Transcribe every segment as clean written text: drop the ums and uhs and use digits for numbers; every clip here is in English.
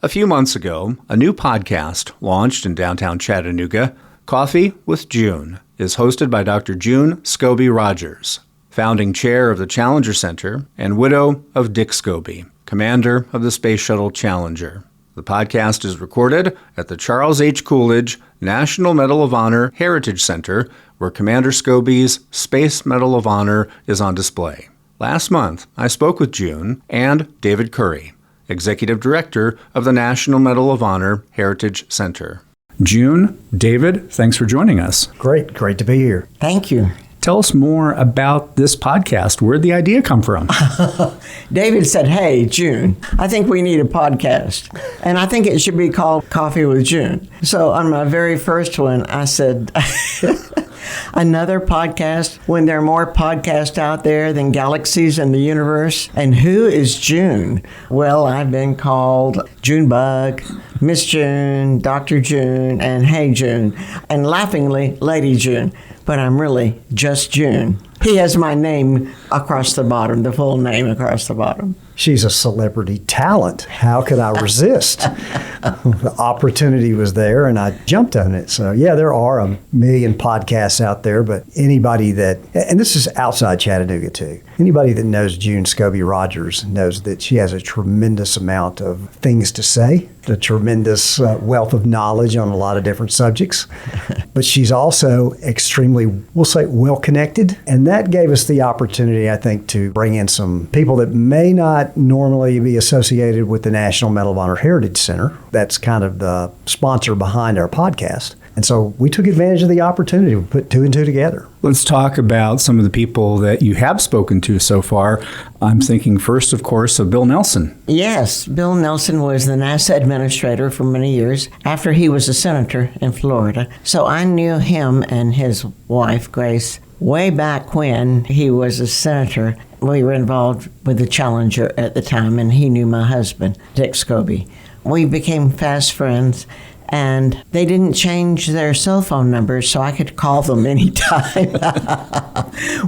A few months ago, a new podcast launched in downtown Chattanooga, Coffee with June, is hosted by Dr. June Scobee Rodgers, founding chair of the Challenger Center and widow of Dick Scobee, commander of the Space Shuttle Challenger. The podcast is recorded at the Charles H. Coolidge National Medal of Honor Heritage Center, where Commander Scobee's Space Medal of Honor is on display. Last month, I spoke with June and David Currey, Executive Director of the National Medal of Honor Heritage Center. June, David, thanks for joining us. Great to be here. Thank you. Tell us more about this podcast. Where'd the idea come from? David said, hey, June, I think we need a podcast. And I think it should be called Coffee with June. So on my very first one, I said, another podcast when there are more podcasts out there than galaxies in the universe. And who is June? Well, I've been called Junebug, Miss June, Dr. June, and Hey June, and laughingly, Lady June. But I'm really just June. He has my name across the bottom, the full name across the bottom. She's a celebrity talent. How could I resist? The opportunity was there, and I jumped on it. So, yeah, there are a million podcasts out there, but anybody that, and this is outside Chattanooga, too, anybody that knows June Scobee Rodgers knows that she has a tremendous amount of things to say, a tremendous wealth of knowledge on a lot of different subjects. But she's also extremely, we'll say, well-connected, and that gave us the opportunity, I think, to bring in some people that may not normally be associated with the National Medal of Honor Heritage Center. That's kind of the sponsor behind our podcast. And so we took advantage of the opportunity to put two and two together. Let's talk about some of the people that you have spoken to so far. I'm thinking first, of course, of Bill Nelson. Yes, Bill Nelson was the NASA administrator for many years after he was a senator in Florida. So I knew him and his wife, Grace, way back when he was a senator. We were involved with the Challenger at the time, and he knew my husband, Dick Scobee. We became fast friends, and they didn't change their cell phone numbers, so I could call them anytime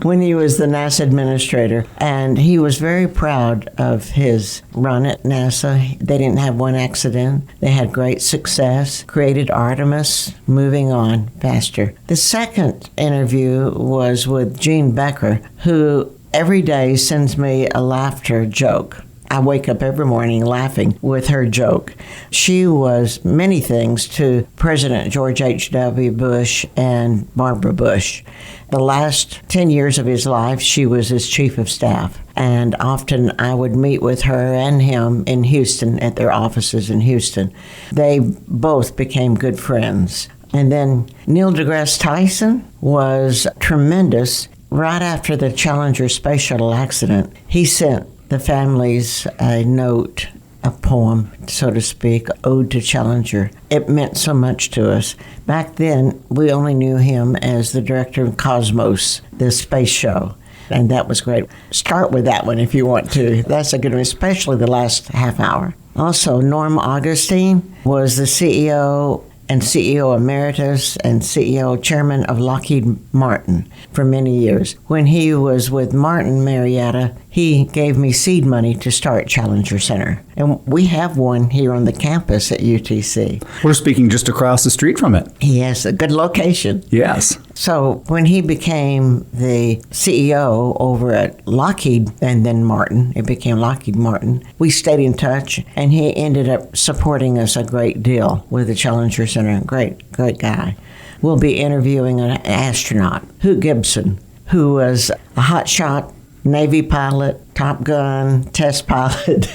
when he was the NASA administrator. And he was very proud of his run at NASA. They didn't have one accident. They had great success, created Artemis, moving on faster. The second interview was with Jean Becker, who every day sends me a laughter joke. I wake up every morning laughing with her joke. She was many things to President George H.W. Bush and Barbara Bush. The last 10 years of his life, she was his chief of staff. And often I would meet with her and him in Houston at their offices in Houston. They both became good friends. And then Neil deGrasse Tyson was tremendous. Right after the Challenger Space Shuttle accident, he sent the families a note, a poem, so to speak, ode to Challenger. It meant so much to us. Back then, we only knew him as the director of Cosmos, the space show, and that was great. Start with that one if you want to. That's a good one, especially the last half hour. Also, Norm Augustine was the CEO and CEO Emeritus and CEO Chairman of Lockheed Martin for many years. When he was with Martin Marietta, he gave me seed money to start Challenger Center. And we have one here on the campus at UTC. We're speaking just across the street from it. He has a good location. Yes. So when he became the CEO over at Lockheed and then Martin, it became Lockheed Martin, we stayed in touch, and he ended up supporting us a great deal with the Challenger Center. Great guy. We'll be interviewing an astronaut, Hugh Gibson, who was a hotshot Navy pilot, Top Gun, test pilot,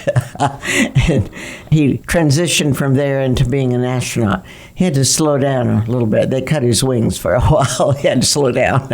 and he transitioned from there into being an astronaut. He had to slow down a little bit. They cut his wings for a while. He had to slow down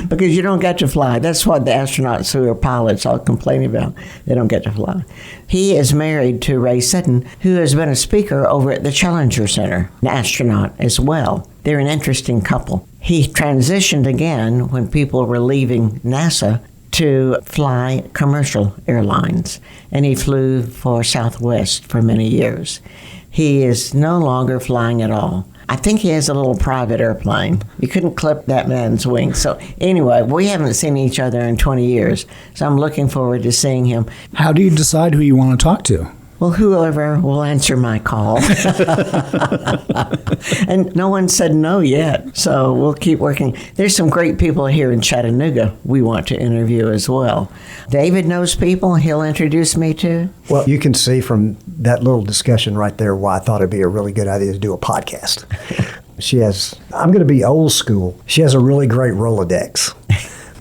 because you don't get to fly. That's what the astronauts who are pilots all complain about. They don't get to fly. He is married to Ray Sutton, who has been a speaker over at the Challenger Center, an astronaut as well. They're an interesting couple. He transitioned again when people were leaving NASA to fly commercial airlines, and he flew for Southwest for many years. He is no longer flying at all. I think he has a little private airplane. You couldn't clip that man's wings. So anyway, we haven't seen each other in 20 years, so I'm looking forward to seeing him. How do you decide who you want to talk to? Well, whoever will answer my call. And no one said no yet, so we'll keep working. There's some great people here in Chattanooga we want to interview as well. David knows people he'll introduce me to. Well, you can see from that little discussion right there why I thought it'd be a really good idea to do a podcast. I'm going to be old school. She has a really great Rolodex.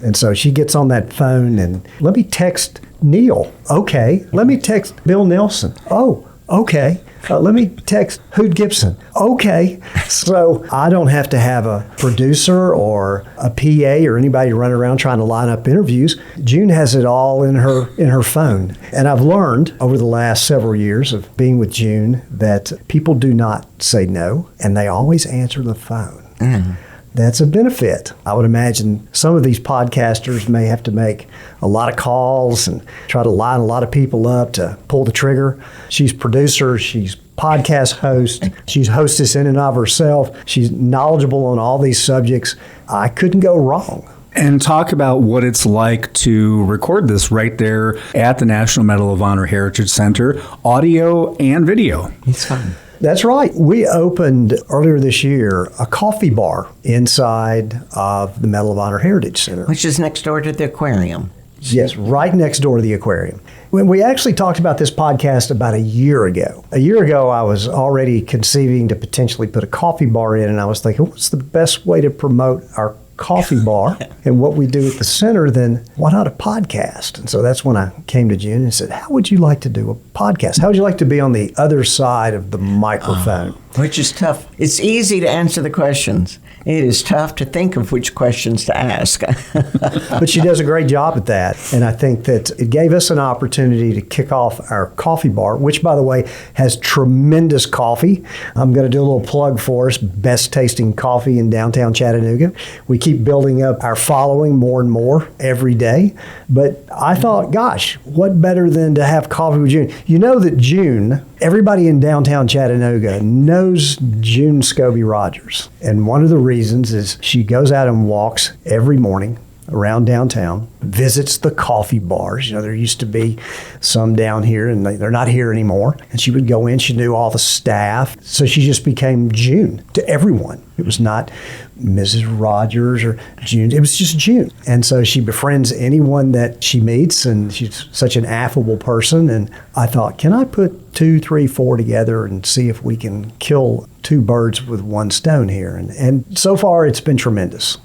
And so she gets on that phone and, let me text Neil. Okay. Let me text Bill Nelson. Oh, okay. Let me text Hoot Gibson. Okay. So I don't have to have a producer or a PA or anybody running around trying to line up interviews. June has it all in her phone. And I've learned over the last several years of being with June that people do not say no, and they always answer the phone. Mm. That's a benefit. I would imagine some of these podcasters may have to make a lot of calls and try to line a lot of people up to pull the trigger. She's producer, she's podcast host, she's hostess in and of herself. She's knowledgeable on all these subjects. I couldn't go wrong. And talk about what it's like to record this right there at the National Medal of Honor Heritage Center, audio and video. It's fun. That's right. We opened earlier this year a coffee bar inside of the Medal of Honor Heritage Center. Which is next door to the aquarium. Yes, right next door to the aquarium. When we actually talked about this podcast about a year ago. A year ago, I was already conceiving to potentially put a coffee bar in, and I was thinking, what's the best way to promote our coffee bar and what we do at the center, then why not a podcast? And so that's when I came to June and said, how would you like to do a podcast? How would you like to be on the other side of the microphone? Which is tough. It's easy to answer the questions. It is tough to think of which questions to ask. But she does a great job at that. And I think that it gave us an opportunity to kick off our coffee bar, which, by the way, has tremendous coffee. I'm going to do a little plug for us. Best tasting coffee in downtown Chattanooga. We keep building up our following more and more every day. But I thought, gosh, what better than to have coffee with June? You know that June, everybody in downtown Chattanooga knows June Scobee Rodgers. And one of the reasons is she goes out and walks every morning around downtown, visits the coffee bars. You know, there used to be some down here, and they're not here anymore. And she would go in, she knew all the staff. So she just became June to everyone. It was not Mrs. Rodgers or June. It was just June. And so she befriends anyone that she meets, and she's such an affable person. And I thought, can I put 2, 3, 4 together and see if we can kill 2 birds with 1 stone here? And so far, it's been tremendous.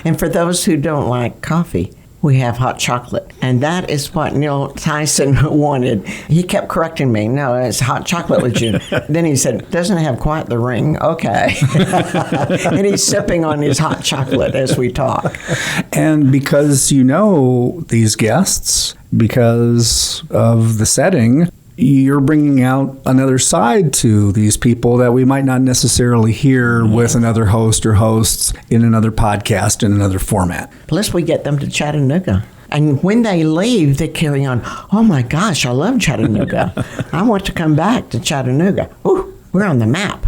And for those who don't like coffee, we have hot chocolate. And that is what Neil Tyson wanted. He kept correcting me. No, it's hot chocolate with June. Then he said, doesn't have quite the ring. Okay. And he's sipping on his hot chocolate as we talk. And because you know these guests, because of the setting, you're bringing out another side to these people that we might not necessarily hear with another host or hosts in another podcast in another format. Plus, we get them to Chattanooga. And when they leave, they carry on, oh my gosh, I love Chattanooga. I want to come back to Chattanooga. Ooh, we're on the map.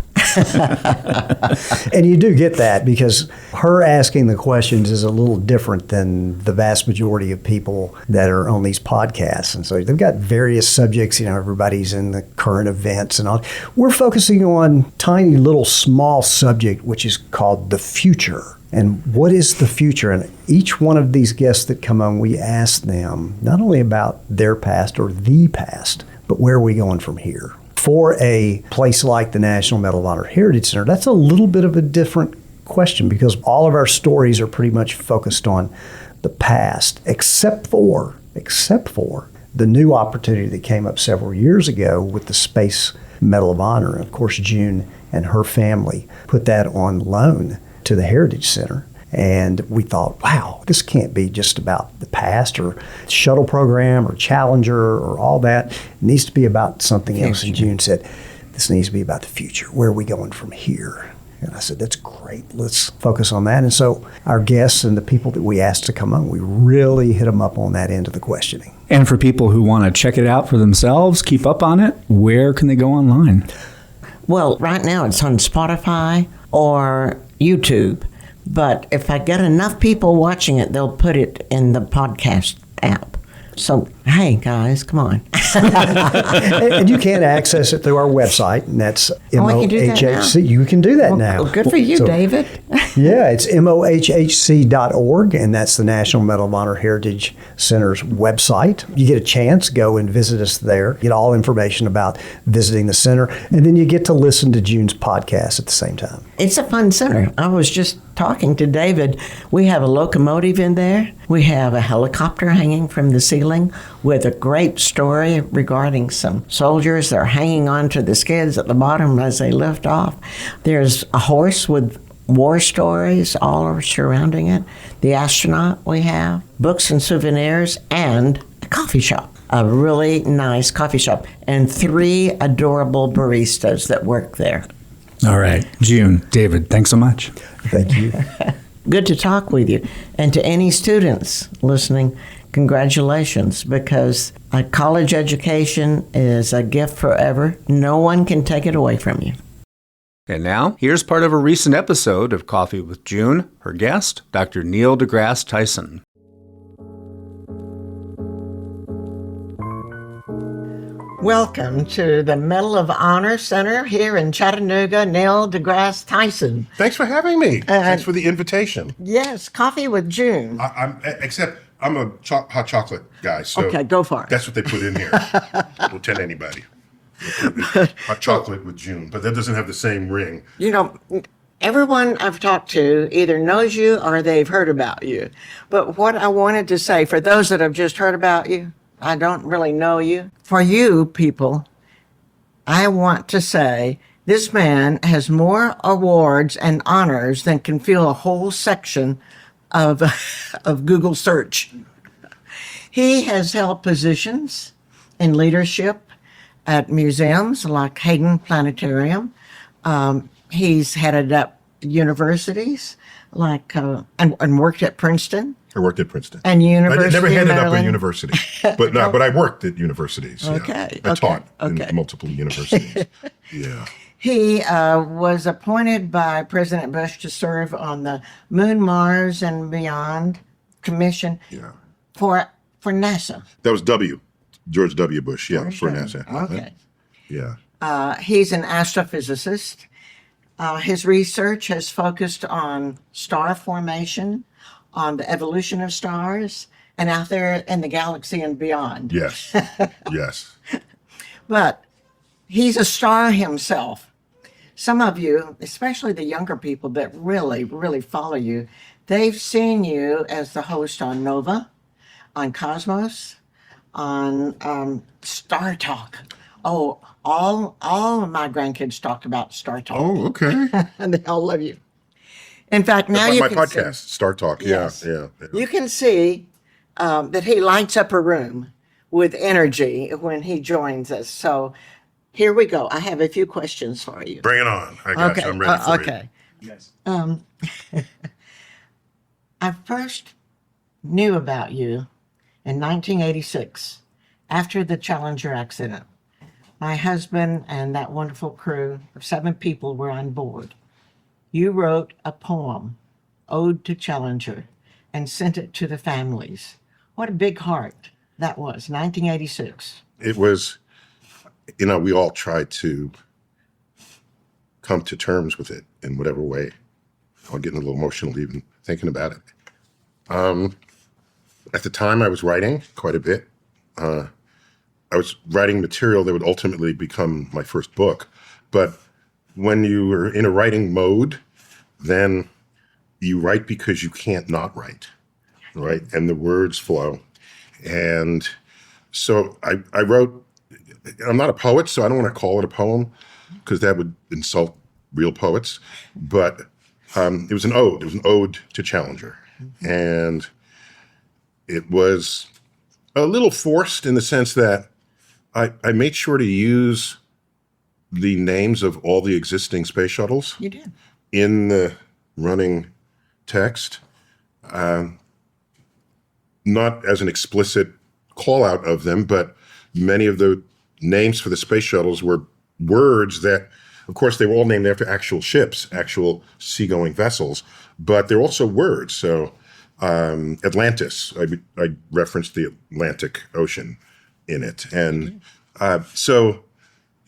And you do get that because her asking the questions is a little different than the vast majority of people that are on these podcasts. And so they've got various subjects, you know, everybody's in the current events and all. We're focusing on tiny little small subject, which is called the future. And what is the future? And each one of these guests that come on, we ask them not only about their past or the past, but where are we going from here? For a place like the National Medal of Honor Heritage Center, that's a little bit of a different question because all of our stories are pretty much focused on the past, except for the new opportunity that came up several years ago with the Space Medal of Honor. Of course, June and her family put that on loan to the Heritage Center. And we thought, wow, this can't be just about the past or shuttle program or Challenger or all that. It needs to be about something else. And June said, this needs to be about the future. Where are we going from here? And I said, that's great. Let's focus on that. And so our guests and the people that we asked to come on, we really hit them up on that end of the questioning. And for people who want to check it out for themselves, keep up on it, where can they go online? Well, right now it's on Spotify or YouTube. But if I get enough people watching it, they'll put it in the podcast app. So, hey, guys, come on. And you can access it through our website, and that's I can do that now? MOHHC. You can do that now. Well, good for you, David. Yeah, it's mohhc.org, and that's the National Medal of Honor Heritage Center's website. You get a chance, go and visit us there, get all information about visiting the center, and then you get to listen to June's podcast at the same time. It's a fun center. I was just talking to David. We have a locomotive in there. We have a helicopter hanging from the ceiling with a great story regarding some soldiers that are hanging on to the skids at the bottom as they lift off. There's a horse with war stories all surrounding it. The astronaut we have, books and souvenirs, and a coffee shop. A really nice coffee shop. And 3 adorable baristas that work there. All right. June, David, thanks so much. Thank you. Good to talk with you. And to any students listening, congratulations, because a college education is a gift forever. No one can take it away from you. And now, here's part of a recent episode of Coffee with June. Her guest, Dr. Neil deGrasse Tyson. Welcome to the Medal of Honor Center here in Chattanooga, Neil deGrasse Tyson. Thanks for having me. Thanks for the invitation. Yes, Coffee with June. I'm a hot chocolate guy, so Okay, go for it. that's what they put in here. We'll tell anybody. Hot chocolate with June, but that doesn't have the same ring. You know, everyone I've talked to either knows you or they've heard about you. But what I wanted to say, for those that have just heard about you, I don't really know you. For you people, I want to say this man has more awards and honors than can fill a whole section of Google search. He has held positions in leadership at museums like Hayden Planetarium. He's headed up universities like and worked at Princeton. I worked at Princeton. And University I never of headed up a Maryland. university, but I worked at universities. Yeah. Okay, I taught okay. in multiple universities. Yeah. He was appointed by President Bush to serve on the Moon, Mars, and Beyond Commission for NASA. That was George W. Bush. Yeah, for NASA. Okay. Yeah. He's an astrophysicist. His research has focused on star formation, on the evolution of stars, and out there in the galaxy and beyond. Yes. Yes. But he's a star himself. Some of you, especially the younger people that really, really follow you, they've seen you as the host on Nova, on Cosmos, on Star Talk. Oh, all of my grandkids talk about Star Talk. Oh, okay. And they all love you. In fact, now my you can podcast, see, Star Talk. Yes. Yeah. You can see that he lights up a room with energy when he joins us. So here we go. I have a few questions for you. Bring it on. I got you. I'm ready for okay. you. Yes. I first knew about you in 1986 after the Challenger accident. My husband and that wonderful crew of 7 people were on board. You wrote a poem, Ode to Challenger, and sent it to the families. What a big heart that was, 1986. It was, we all tried to come to terms with it in whatever way. I'm getting a little emotional even thinking about it. At the time I was writing quite a bit. I was writing material that would ultimately become my first book. But when you were in a writing mode, then you write because you can't not write, right? And the words flow. And so I wrote, I'm not a poet, so I don't want to call it a poem because that would insult real poets. But it was an ode. It was an ode to Challenger. And it was a little forced in the sense that I made sure to use the names of all the existing space shuttles. You did. In the running text, not as an explicit call out of them, but many of the names for the space shuttles were words that, of course, they were all named after actual ships, actual seagoing vessels, but they're also words. So Atlantis. I referenced the Atlantic Ocean in it. And so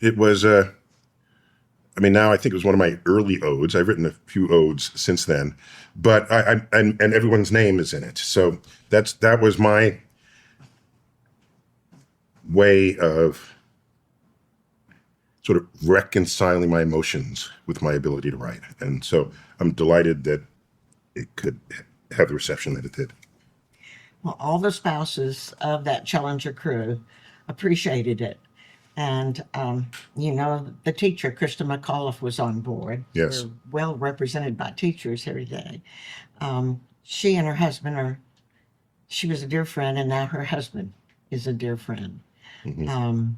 it was, now I think it was one of my early odes. I've written a few odes since then, but and everyone's name is in it. So that was my way of sort of reconciling my emotions with my ability to write. And so I'm delighted that it could have the reception that it did. Well, all the spouses of that Challenger crew appreciated it. And, the teacher, Krista McAuliffe, was on board. Yes. We're well represented by teachers here today. She and her husband she was a dear friend, and now her husband is a dear friend. Mm-hmm.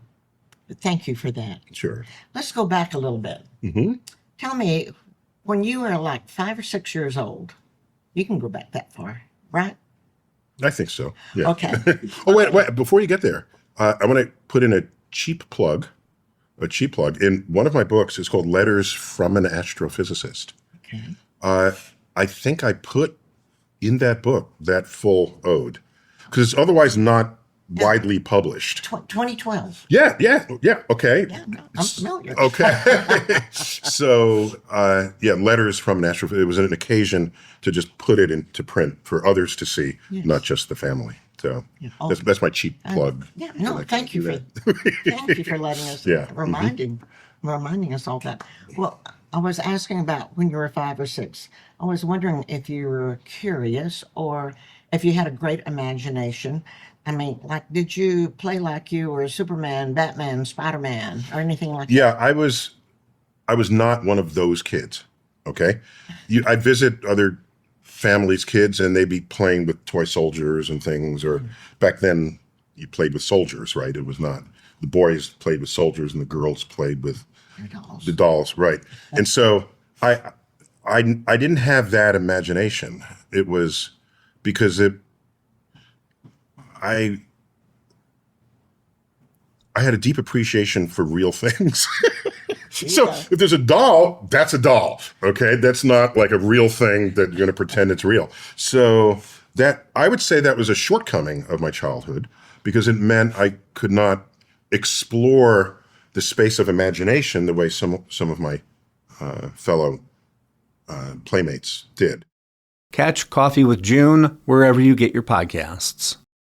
Thank you for that. Sure. Let's go back a little bit. Mm-hmm. Tell me, when you were like 5 or 6 years old, you can go back that far, right? I think so. Yeah. Okay. Oh, wait. Before you get there, I want to put in a cheap plug. In one of my books is called Letters from an Astrophysicist. Okay. I think I put in that book that full ode because it's otherwise not widely published. 2012. Yeah. Okay. Yeah, no, I'm familiar. Okay. So, Letters from an Astrophysicist. It was an occasion to just put it into print for others to see, not just the family. So that's my cheap plug. Thank you for letting us reminding us all that. Well, I was asking about when you were 5 or 6. I was wondering if you were curious or if you had a great imagination. I mean, did you play like you were Superman, Batman, Spider-Man, or anything like that? Yeah, I was not one of those kids. Okay, I'd visit other families' kids, and they'd be playing with toy soldiers and things. Or back then, you played with soldiers, right? It was not the boys played with soldiers and the girls played with the dolls, right? And so I didn't have that imagination. It was because I had a deep appreciation for real things. So if there's a doll, that's a doll. Okay. That's not like a real thing that you're going to pretend it's real. So that I would say that was a shortcoming of my childhood because it meant I could not explore the space of imagination the way some of my fellow playmates did. Catch Coffee with June wherever you get your podcasts.